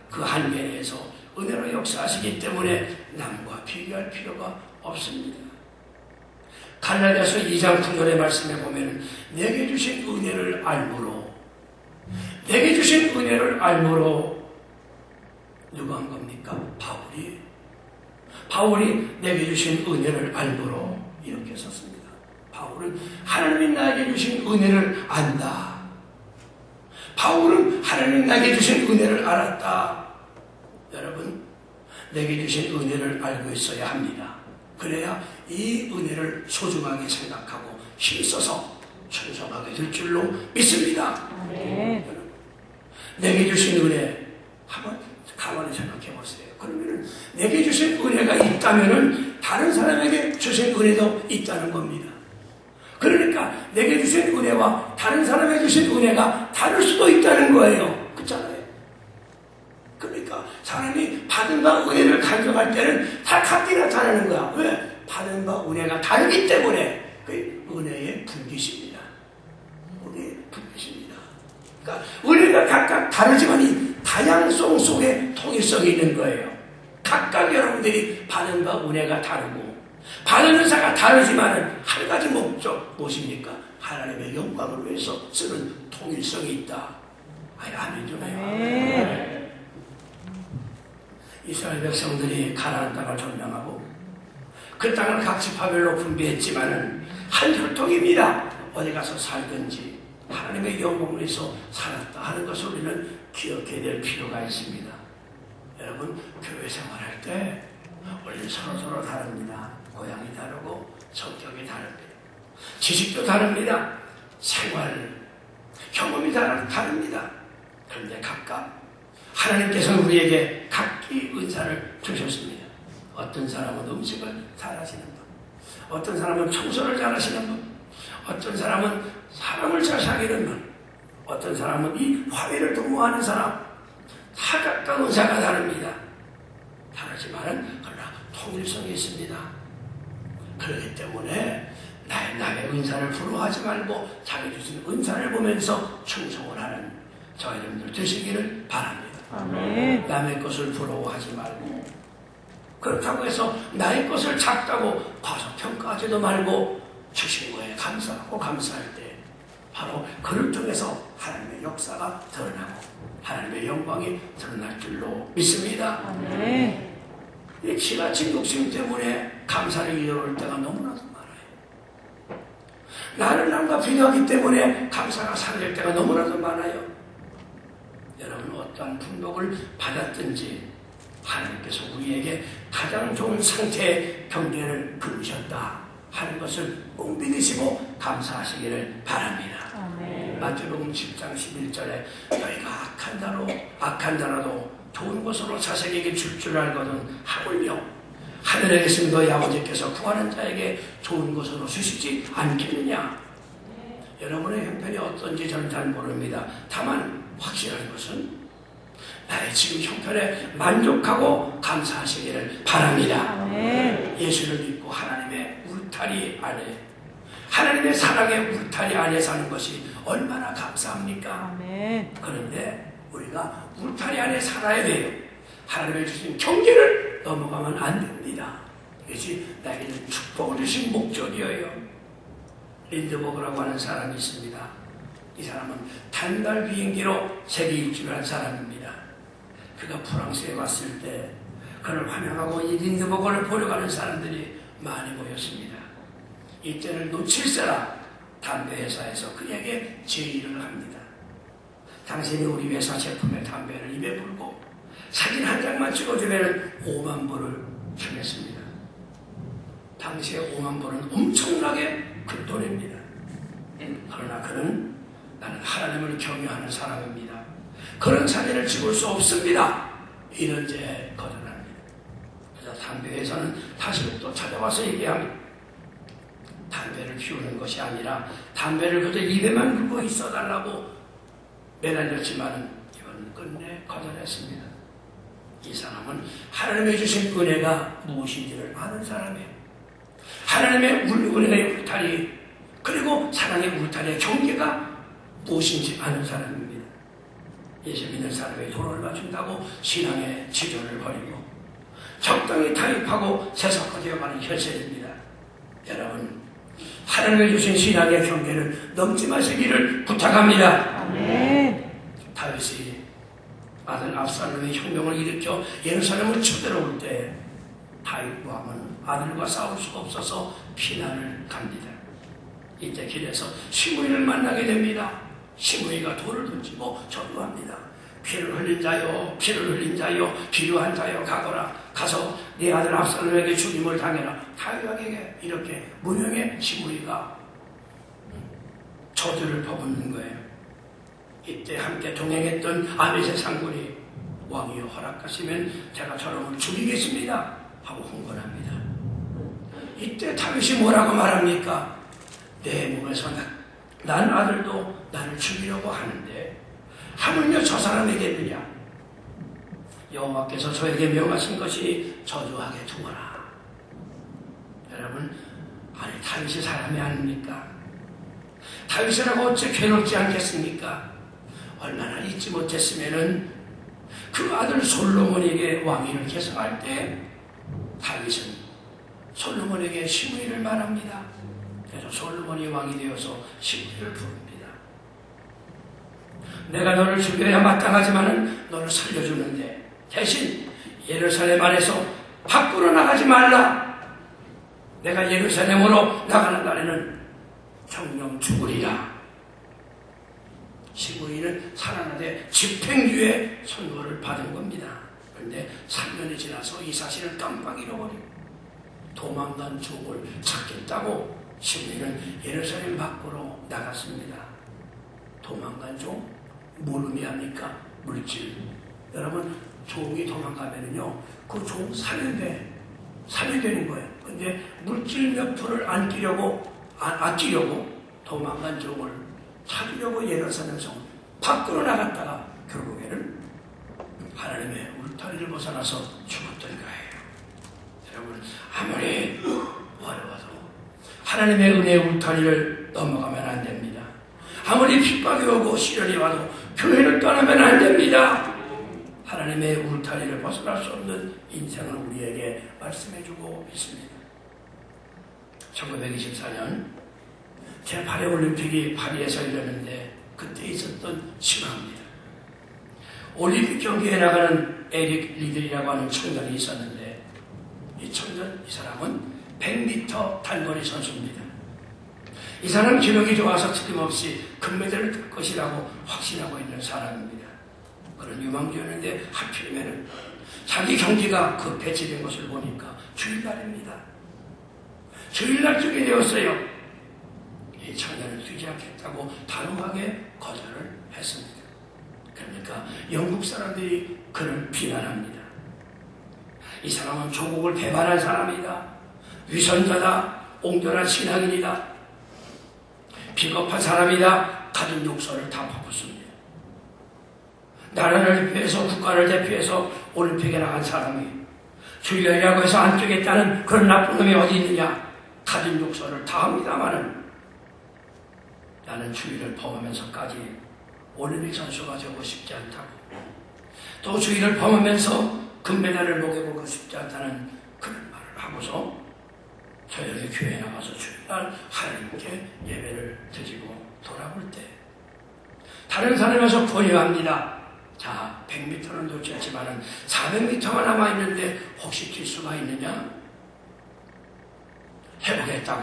그 한계 내에서 은혜로 역사하시기 때문에 남과 비교할 필요가 없습니다. 갈라디아서 2장 9절의 말씀에 보면 내게 주신 은혜를 알므로 누가 한 겁니까? 바울이 내게 주신 은혜를 알므로 이렇게 썼습니다. 바울은 하나님이 나에게 주신 은혜를 안다. 바울은 하나님이 나에게 주신 은혜를 알았다. 여러분, 내게 주신 은혜를 알고 있어야 합니다. 그래야 이 은혜를 소중하게 생각하고 힘써서 충성하게 될 줄로 믿습니다. 네. 내게 주신 은혜 한번 가만히 생각해 보세요. 그러면 내게 주신 은혜가 있다면 다른 사람에게 주신 은혜도 있다는 겁니다. 그러니까 내게 주신 은혜와 다른 사람에게 주신 은혜가 다를 수도 있다는 거예요. 그렇잖아요. 그러니까 사람이 받은 바 은혜를 간섭할 때는 다 같게 나타나는 거야. 왜? 받은 바 은혜가 다르기 때문에 그 은혜의 분기십니다. 은혜의 분기십니다. 그러니까 은혜가 각각 다르지만 이 다양성 속에 통일성이 있는 거예요. 각각 여러분들이 받은 바 은혜가 다르고 받은 은사가 다르지만 한 가지 목적 무엇입니까? 하나님의 영광을 위해서 쓰는 통일성이 있다. 아멘 좀 해요. 이스라엘 백성들이 가나안 땅을 점령하고 그 땅을 각 지파별로 분배했지만은 한 혈통입니다. 어디 가서 살든지 하나님의 영광을 위해서 살았다 하는 것을 우리는 기억해야 될 필요가 있습니다. 여러분, 교회 생활할 때 원래 서로 다릅니다. 고향이 다르고 성격이 다릅니다. 지식도 다릅니다. 생활 경험이 다릅니다. 그런데 각각 하나님께서는 우리에게 각기 은사를 주셨습니다. 어떤 사람은 음식을 잘하시는 분, 어떤 사람은 청소를 잘하시는 분, 어떤 사람은 사람을 잘 사귀는 분, 어떤 사람은 이 화해를 도모하는 사람, 다 각각 은사가 다릅니다. 다르지만은 그러나 통일성이 있습니다. 그렇기 때문에 나의 은사를 부러워하지 말고 자기 주신 은사를 보면서 충성을 하는 저 여러분들 되시기를 바랍니다. 아멘. 남의 것을 부러워하지 말고 그렇다고 해서 나의 것을 작다고 과소평가하지도 말고 주신 거에 감사하고 감사할 때 바로 그를 통해서 하나님의 역사가 드러나고 하나님의 영광이 드러날 줄로 믿습니다. 아멘. 이 지나친 욕심 때문에 감사를 잃어버릴 때가 너무나도 많아요. 나는 남과 비교하기 때문에 감사가 사라질 때가 너무나도 많아요. 여러분, 어떤 풍복을 받았든지 하나님께서 우리에게 가장 좋은 상태의 경계를 부르셨다 하는 것을 꼭 믿으시고 감사하시기를 바랍니다. 마태복음 10장 11절에 너희가 악한 자라도 좋은 것으로 자식에게 줄 줄 알거든 하물며 하늘에 계신 너희 아버지께서 구하는 자에게 좋은 것으로 주시지 않겠느냐. 여러분의 형편이 어떤지 저는 잘 모릅니다. 다만 확실한 것은 나의 지금 형편에 만족하고 감사하시기를 바랍니다. 예수를 믿고 하나님의 울타리 안에, 하나님의 사랑의 울타리 안에 사는 것이 얼마나 감사합니까? 그런데 우리가 울타리 안에 살아야 돼요. 하나님의 주신 경계를 넘어가면 안 됩니다. 이것이 나에게는 축복을 주신 목적이에요. 린드버그라고 하는 사람이 있습니다. 이 사람은 단달 비행기로 세계 일주를 한 사람입니다. 그가 프랑스에 왔을 때 그를 환영하고 이 린드버그를 보러 가는 사람들이 많이 모였습니다. 이때를 놓칠세라 담배 회사에서 그에게 제의를 합니다. 당신이 우리 회사 제품의 담배를 입에 불고 사진 한 장만 찍어주면 5만 불을 주겠습니다. 당시에 5만 불은 엄청나게 큰 돈입니다. 그러나 그는 나는 하나님을 경외하는 사람입니다. 그런 사진을 찍을 수 없습니다. 이런제 거절합니다. 그래서 담배 회사는 다시 또 찾아와서 얘기합니다. 담배를 피우는 것이 아니라 담배를 그저 입에만 물고 있어달라고 매달렸지만 이건 끝내 거절했습니다. 이 사람은 하나님의 주신 은혜가 무엇인지를 아는 사람이에요. 하나님의 은혜의 울타리 그리고 사랑의 울타리의 경계가 무엇인지 아는 사람입니다. 예수 믿는 사람에게 돈을 맞춘다고 신앙의 지존을 버리고 적당히 타협하고 세속화되어가는 현실입니다. 여러분, 하나님의 주신 신앙의 경계를 넘지 마시기를 부탁합니다. 아멘. 다윗이 아들 압살롬의 혁명을 일으켜 예루살렘을 쳐들어올 때 다윗 왕은 아들과 싸울 수가 없어서 피난을 갑니다. 이때 길에서 시므이를 만나게 됩니다. 시므이가 돌을 던지고 전도합니다. 피를 흘린 자요, 피를 흘린 자요, 필요한 자요, 가거라. 가서 네 아들 압살롬에게 죽임을 당해라. 다윗에게 이렇게 무명의 시므이가 저주를 퍼붓는 거예요. 이때 함께 동행했던 아벳의 상군이 왕이여 허락하시면 제가 저놈을 죽이겠습니다 하고 흥건합니다. 이때 다윗이 뭐라고 말합니까? 내 몸에서 난 아들도 나를 죽이려고 하는데 하물며 저 사람에게느냐? 여호와께서 저에게 명하신 것이 저주하게 두어라. 여러분, 아니 다윗이 사람이 아닙니까? 다윗이라고 어째 괴롭지 않겠습니까? 얼마나 잊지 못했으면은 그 아들 솔로몬에게 왕위를 계승할 때 다윗은 솔로몬에게 시므이를 말합니다. 그래서 솔로몬이 왕이 되어서 시므이를 부릅니다. 내가 너를 죽여야 마땅하지만은 너를 살려주는데 대신 예루살렘 안에서 밖으로 나가지 말라. 내가 예루살렘으로 나가는 날에는 정령 죽으리라. 시므이는 살아나되 집행유예 선고를 받은 겁니다. 그런데 3년이 지나서 이 사실을 깜빡 잃어버리고 도망간 종을 찾겠다고 시므이는 예루살렘 밖으로 나갔습니다. 도망간 종? 뭘 의미합니까? 물질. 여러분, 종이 도망가면은요, 그 종 살이 되는 거예요. 근데 물질 몇 푼을 아끼려고 도망간 종을 찾으려고 예루살렘 성 밖으로 나갔다가 결국에는 하나님의 울타리를 벗어나서 죽었던 거예요. 여러분, 아무리 어려워도 하나님의 은혜의 울타리를 넘어가면 안 됩니다. 아무리 핍박이 오고 시련이 와도 교회를 떠나면 안 됩니다. 하나님의 울타리를 벗어날 수 없는 인생을 우리에게 말씀해주고 있습니다. 1924년 제8회 올림픽이 파리에서 열렸는데 그때 있었던 신화입니다. 올림픽 경기에 나가는 에릭 리들이라고 하는 청년이 있었는데 이 사람은 100m 단거리 선수입니다. 이 사람 기록이 좋아서 틀림없이 금메달을 딸 것이라고 확신하고 있는 사람입니다. 그런 유망주였는데 하필이면 자기 경기가 그 배치된 것을 보니까 주일날입니다. 주일날 뛰게 되었어요. 이 청년을 뛰지 않겠다고 단호하게 거절을 했습니다. 그러니까 영국 사람들이 그를 비난합니다. 이 사람은 조국을 배반한 사람이다. 위선자다. 옹졸한 신앙인이다. 비겁한 사람이다. 가진 욕설을 다 퍼붓습니다. 나라를 대표해서 국가를 대표해서 올림픽에 나간 사람이 주일이라고 해서 안 뛰겠다는 그런 나쁜 놈이 어디 있느냐. 가진 욕설을 다 합니다마는 나는 주일을 범하면서까지 올림픽 선수가 되고 싶지 않다고 또 주일을 범하면서 금메달을 목에 보고 싶지 않다는 그런 말을 하고서 저녁에 교회에 나가서 주일날 하나님께 예배를 드리고 돌아올 때 다른 사람에서 권유합니다. 자, 100m는 놓쳤지만은 400m가 남아있는데 혹시 뛸 수가 있느냐? 해보겠다고